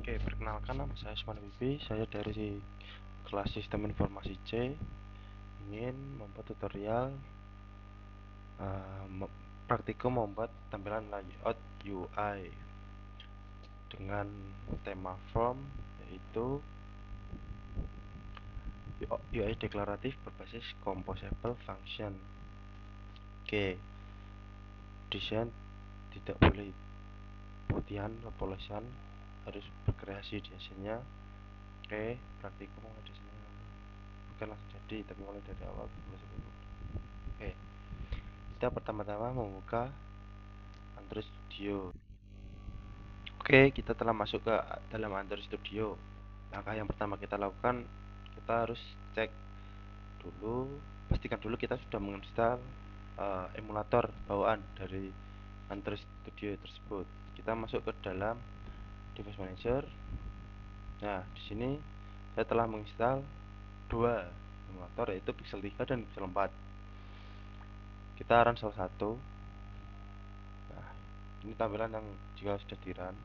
Oke, perkenalkan nama saya Usman Bibi. Saya dari kelas Sistem Informasi C. Ingin membuat tutorial praktikum membuat tampilan layout UI dengan tema form, yaitu UI deklaratif berbasis composable function. Oke, desain tidak boleh putihan atau polosan, harus berkreasi desainnya. Oke, praktikum desainnya bukan langsung jadi, tapi mulai dari awal. Oke, kita pertama-tama membuka Android Studio. Oke, kita telah masuk ke dalam Android Studio. Langkah yang pertama kita lakukan, kita harus cek dulu, pastikan dulu kita sudah menginstal emulator bawaan dari Android Studio tersebut. Kita masuk ke dalam device manager. Nah, di sini saya telah menginstal dua emulator, yaitu Pixel 3 dan Pixel 4. Kita run salah satu. Nah, ini tampilan yang jika sudah di run.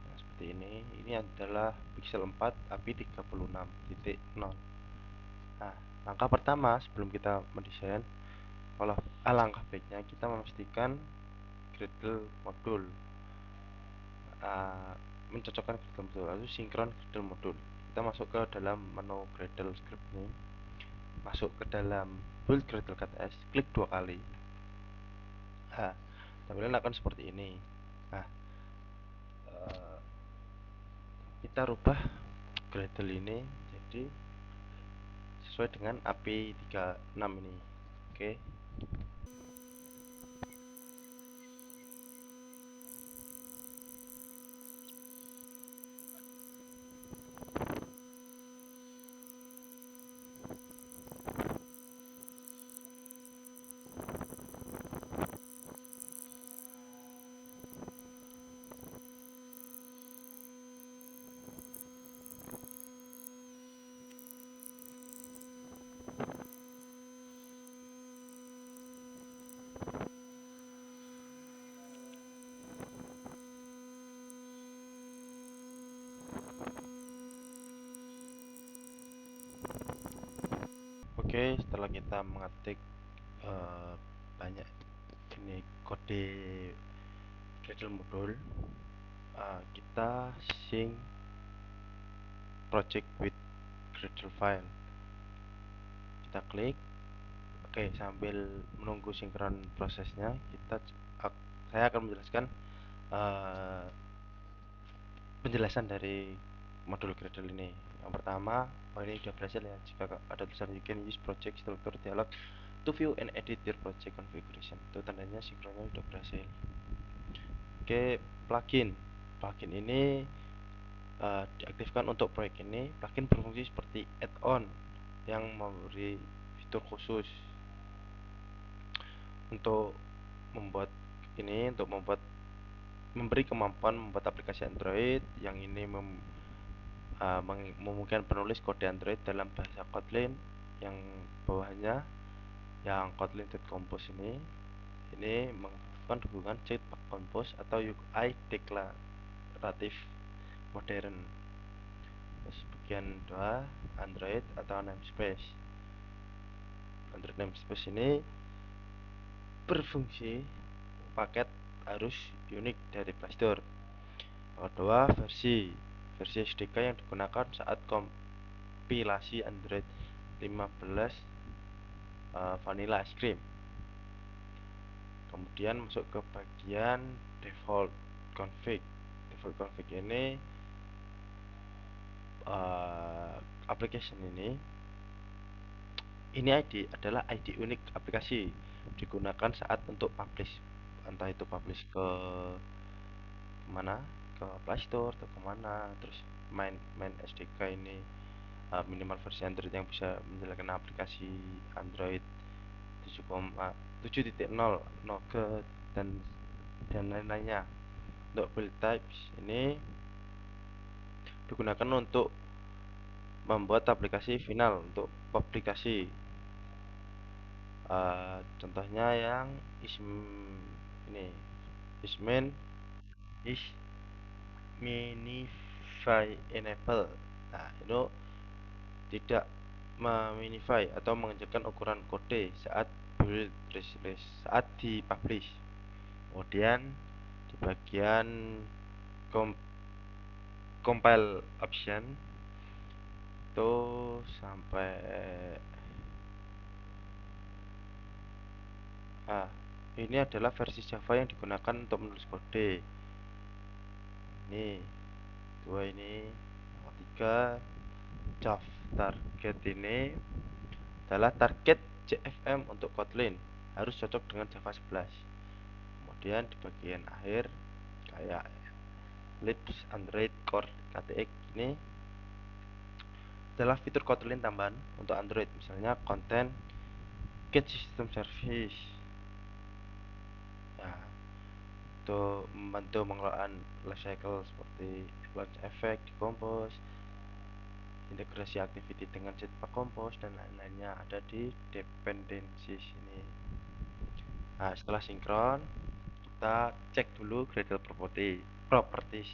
Nah, seperti ini adalah Pixel 4 API 36.0. Nah, langkah pertama sebelum kita mendesain, kalau alangkah baiknya kita memastikan Gradle modul, mencocokkan Gradle modul, lalu sinkron Gradle modul. Kita masuk ke dalam menu Gradle script ini, masuk ke dalam build Gradle KTS, klik 2 kali. Nah, tampilan akan seperti ini. Nah, kita rubah Gradle ini jadi sesuai dengan API 36 ini. Oke. Oke, setelah kita mengetik banyak ini kode Gradle modul, kita sync project with Gradle file. Kita klik. Oke, sambil menunggu sinkron prosesnya, saya akan menjelaskan penjelasan dari modul Gradle ini. Yang pertama, ini sudah berhasil ya. Jika ada tulisan you can use project structure dialog to view and edit your project configuration, itu tandanya sinkronnya sudah berhasil. Oke, plugin ini diaktifkan untuk proyek ini. Plugin berfungsi seperti add-on yang memberi fitur khusus untuk membuat memberi kemampuan membuat aplikasi Android yang ini memungkinkan penulis kode Android dalam bahasa Kotlin yang bawahnya, yang Kotlin.compose ini mengaktifkan dukungan Jetpack Compose atau UI deklaratif modern. Terus bagian 2, Android atau namespace. Android namespace ini berfungsi paket harus unik dari Play Store. Kedua, versi SDK yang digunakan saat kompilasi Android 15 Vanilla Ice Cream. Kemudian masuk ke bagian default config. Default config ini application ini ID adalah ID unik aplikasi, digunakan saat untuk publish, entah itu publish ke mana, ke Play Store atau kemana. Terus main SDK ini minimal versi Android yang bisa menjalankan aplikasi Android 7.0 Nougat dan lain-lainnya. Untuk build types ini digunakan untuk membuat aplikasi final untuk publikasi. Contohnya yang is main, is minify enable. Nah, itu tidak meminify atau mengecilkan ukuran kode saat build release, saat dipublish. Kemudian di bagian compile option itu sampai ini adalah versi Java yang digunakan untuk menulis kode. Ini dua, ini yang ketiga. Java target ini adalah target JVM untuk Kotlin, harus cocok dengan Java 11. Kemudian di bagian akhir kayak Libs Android Core KTX ini adalah fitur Kotlin tambahan untuk Android, misalnya Content Get System Service. Nah, untuk membantu pengelolaan lifecycle seperti launch effect, decompose, integrasi activity dengan Jetpack Compose dan lain-lainnya ada di dependencies ini. Nah, setelah sinkron kita cek dulu Gradle properties.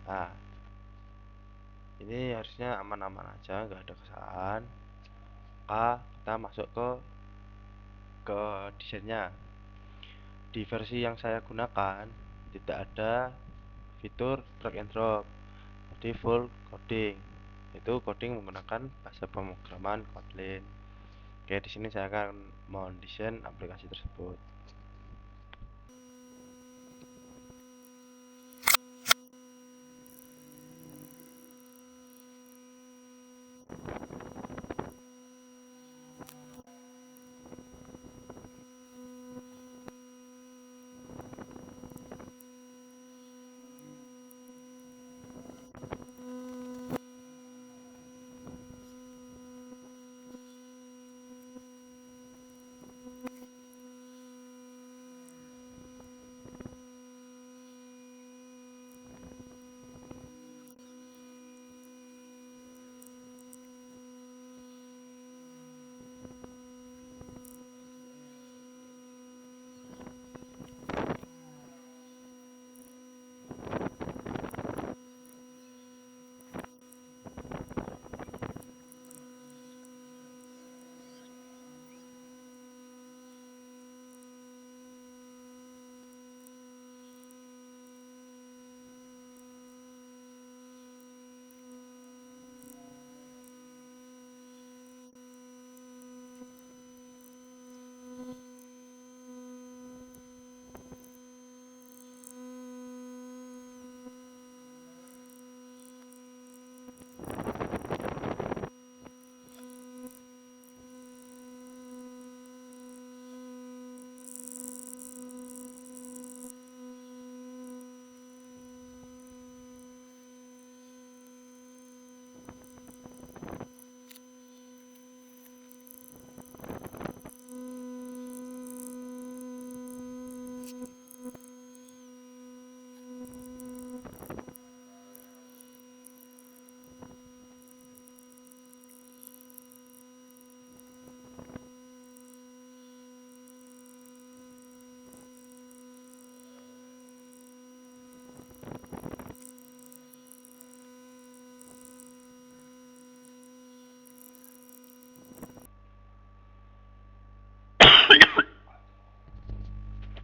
Nah, ini harusnya aman-aman aja, nggak ada kesalahan. Maka kita masuk ke desainnya. Di versi yang saya gunakan tidak ada fitur drag and drop, jadi full coding. Itu coding menggunakan bahasa pemrograman Kotlin. Oke, di sini saya akan mendesain aplikasi tersebut.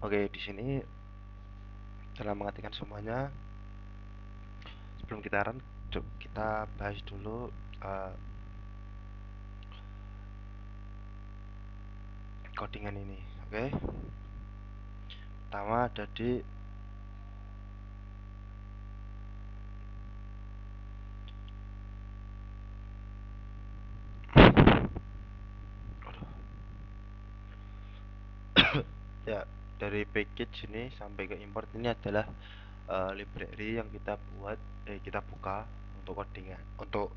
Oke, di sini setelah mengetikkan semuanya, sebelum kita bahas dulu codingan ini. Oke, pertama ada di ya, dari package ini sampai ke import ini adalah library yang kita buka untuk codingan, untuk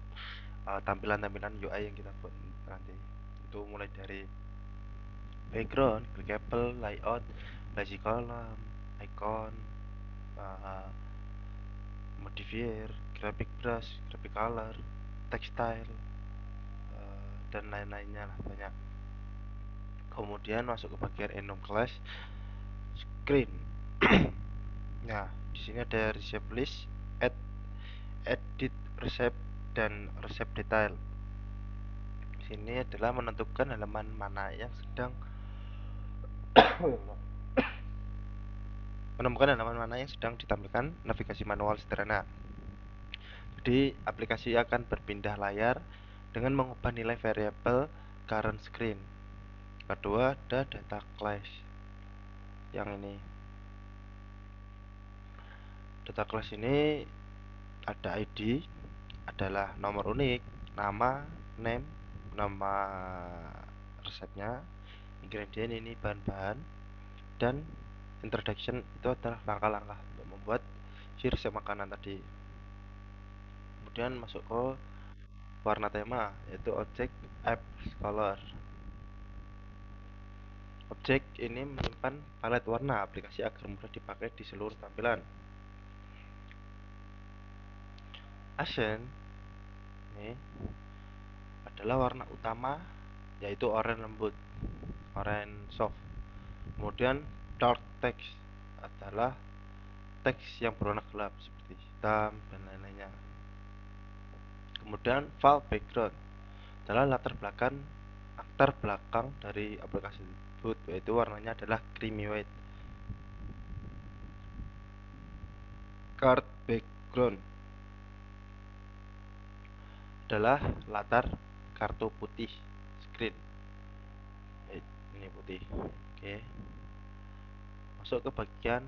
tampilan-tampilan UI yang kita buat nanti. Itu mulai dari background, clickable, layout, lazy column, icon, uh, modifier, graphic brush, graphic color, textile, dan lain-lainnya lah, banyak. Kemudian masuk ke bagian enum class screen. Nah, di sini ada receive list, add, edit resep, dan resep detail. Sini adalah menentukan halaman mana yang sedang menemukan halaman mana yang sedang ditampilkan navigasi manual sederhana. Jadi aplikasi akan berpindah layar dengan mengubah nilai variabel current screen. Kedua ada data class yang ini. Data class ini ada ID adalah nomor unik, nama, name, nama resepnya, ingredient ini bahan-bahan, dan introduction itu adalah langkah-langkah untuk membuat si resep makanan tadi. Kemudian masuk ke warna tema, yaitu objek apps color. Objek ini menyimpan palet warna aplikasi agar mudah dipakai di seluruh tampilan. Accent ini adalah warna utama, yaitu oranye lembut, oranye soft. Kemudian dark text adalah teks yang berwarna gelap seperti hitam dan lain-lainnya. Kemudian file background adalah latar belakang dari aplikasi tersebut, yaitu warnanya adalah creamy white. Card background adalah latar kartu putih screen. Ini putih. Oke. Masuk ke bagian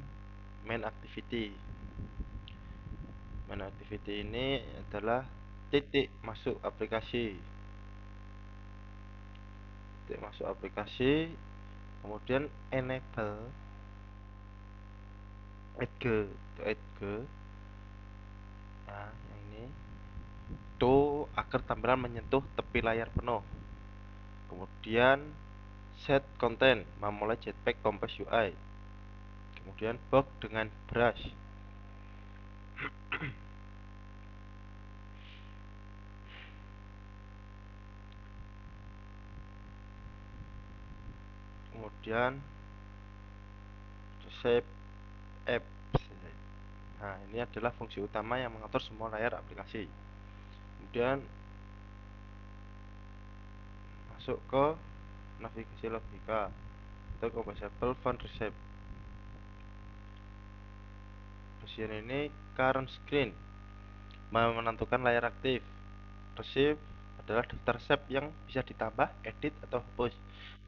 main activity. Main activity ini adalah titik masuk aplikasi. Titik masuk aplikasi, kemudian enable edge. Nah, yang ini itu agar tampilan menyentuh tepi layar penuh. Kemudian set content, memulai Jetpack Compass UI. Kemudian box dengan brush. Kemudian shape apps. Nah, ini adalah fungsi utama yang mengatur semua layar aplikasi. Kemudian masuk ke navigasi logika atau compatible font receipt. Bagian ini current screen, menentukan layar aktif. Receipt adalah daftar resep yang bisa ditambah, edit, atau hapus.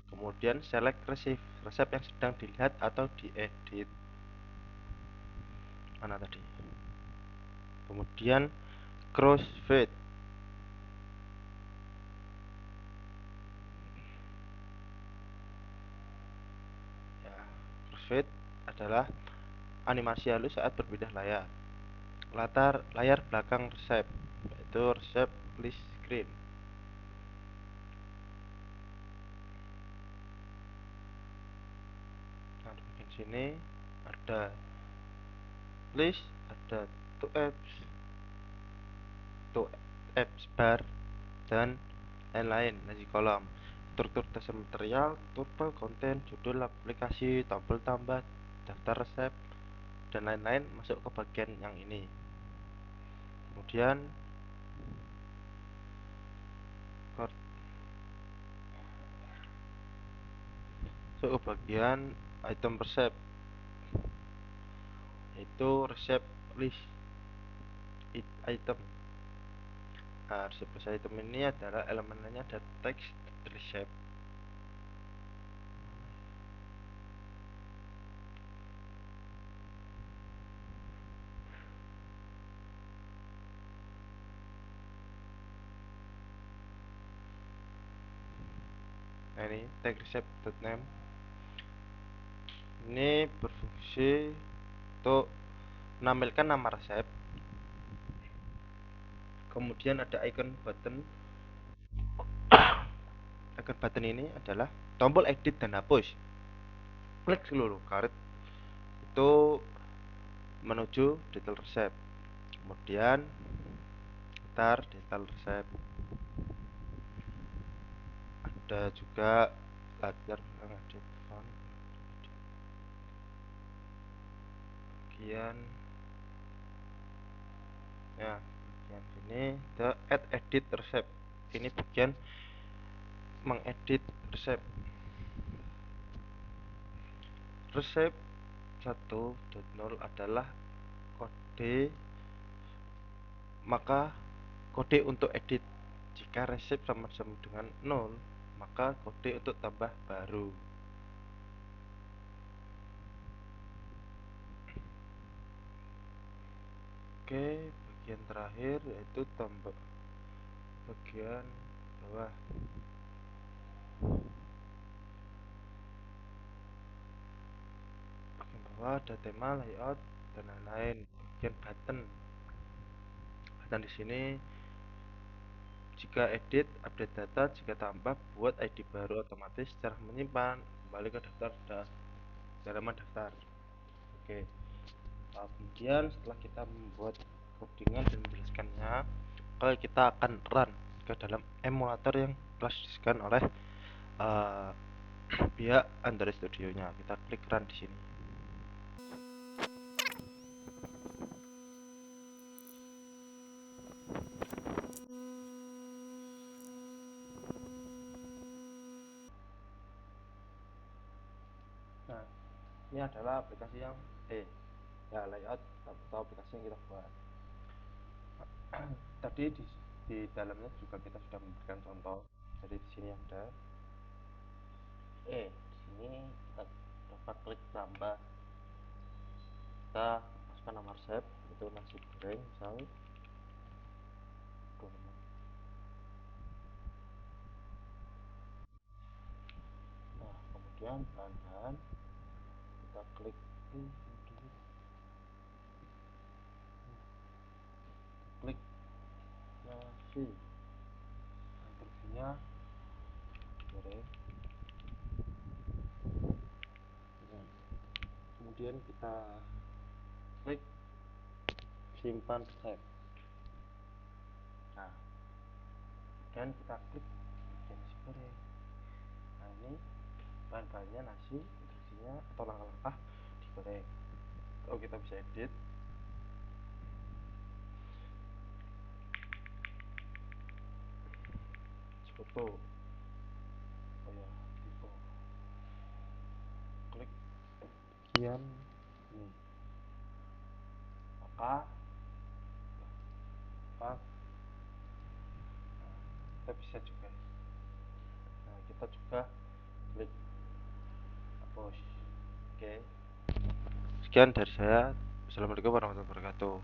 Kemudian select resep yang sedang dilihat atau diedit. Mana tadi? Kemudian crossfade ya, crossfade adalah animasi halus saat berpindah layar. Layar belakang resep, yaitu resep list screen. Nah, di bagian sini ada list, ada to apps bar, dan lain-lain di kolom. Struktur dasar material, tutorial konten, judul aplikasi, tombol tambah, daftar resep, dan lain-lain masuk ke bagian yang ini. Kemudian masuk ke bagian item resep, yaitu resep list item. Nah, resep list item ini adalah elemennya ada teks resep. Nah, ini tag resep.name ini berfungsi untuk menampilkan nama resep. Kemudian ada icon button. Icon button ini adalah tombol edit dan hapus. Klik seluruh karet itu menuju detail resep. Kemudian putar detail resep. Ada juga latar edit font. Bagian Ya, bagian sini the add edit resep. Ini bagian mengedit resep. Resep 1.0 adalah kode, maka kode untuk edit. Jika resep sama-sama dengan 0, maka kode untuk tambah baru. Oke, bagian terakhir yaitu tambah bagian bawah. Bagian bawah ada tema, layout, dan lain-lain. Bagian button. Button di sini jika edit, update data, jika tambah, buat ID baru otomatis, cara menyimpan, kembali ke daftar halaman daftar. Oke. Kemudian setelah kita membuat codingan dan menjelaskannya, kita akan run ke dalam emulator yang telah disediakan oleh uh, pihak Android Studio-nya. Kita klik run di sini. Nah, ini adalah aplikasi yang layout atau aplikasi yang kita buat. Tadi di dalamnya juga kita sudah memberikan contoh. Jadi di sini ada di sini kita dapat klik tambah, kita masukkan nama resep, itu nasi goreng misal. Nah, kemudian bahan-bahan kita klik klik nasi, instruksinya goreng. Kemudian kita klik simpan resep. Nah, dan kita klik bagian nasi goreng. Nah, ini bahan-bahannya nasi, instruksinya atau langkah-langkah digoreng. Oh, kita bisa edit. Foto. Oh ya, foto. Klik bagian ini. Maka apa? Nah, kita bisa juga. Nah, kita juga klik hapus. Oke. Sekian dari saya. Assalamualaikum warahmatullahi wabarakatuh.